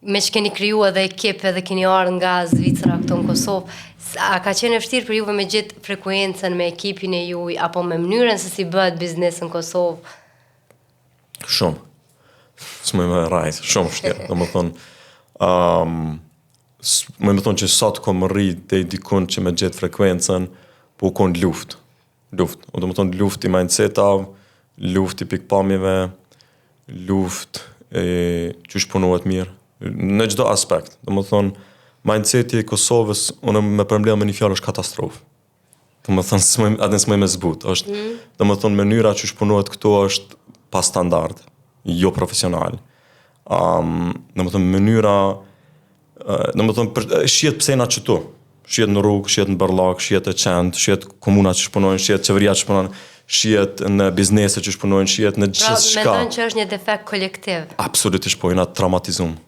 me që keni kriju edhe ekip edhe keni ardhur nga Zvicra këtu në Kosovë, a ka qenë e vështirë për juve me gjithë frekuencën me ekipin e juaj apo me mënyrën se si bëhet biznes në Kosovë? Shumë. S'më më rajt, shumë vështirë. Më thonë që sa të kom rrit dhe i dikun që me gjithë frekuencën, po u konë luft. Do më thonë luft i mindset-av, luft i pikpamjeve, luft që shpunohet mirë. Në çdo aspekt. Do më thonë, mindseti i Kosovës, unë me përmbledh me një fjalë është katastrofë. Do më thonë, atë s'më me zbut. Do më thonë, mënyra që shpunohet këto është pa standard, jo profesional. Do më thonë, mënyra, do më thonë, shihet pse na qëtu. Shihet në rrugë, shihet në barllak, shihet e qend, shihet komuna që shpunojnë, shihet qeveria që shpunojnë, shihet në biznese që shpunojnë, shihet në gjithçka. Pra, mendon që është një defekt kolektiv? Absolutisht po, jena traumatizum.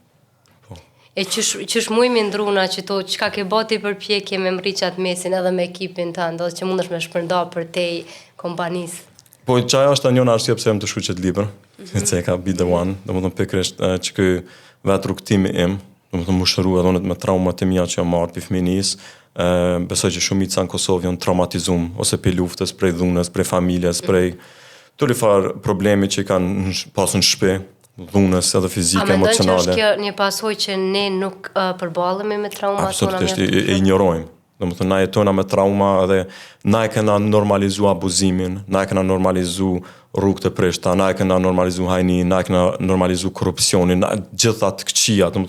E qysh mujmë ndruna që to çka ke boti përpjekje me mriqat mesin edhe me ekipin tënd, edhe që mundesh me shpërnda për te kompanisë? Po çaja është një arsye pse më të shkruaj këtë libër, se ka be the one, domethënë pikërisht që ky vetë rrugtimi im, domethënë më shëru edhe unë me traumat e mia që jam marrë pi fëminis, besoj që shumica në Kosovë janë traumatizum ose pe luftës, prej dhunës, prej familjes, prej të farë problemi që kanë pasur në shtëpi, dhunës edhe fizike, emocionale. A mendon që është kjo një pasojë që ne nuk përballemi me trauma? Absolutisht, e ignorojmë. Domethënë na jetojna me trauma dhe na e kena normalizu abuzimin, na e kena normalizu rrugët e prishta, na e kena normalizu hajnin, na e kena normalizu korrupsionin, gjitha të këqija, domethënë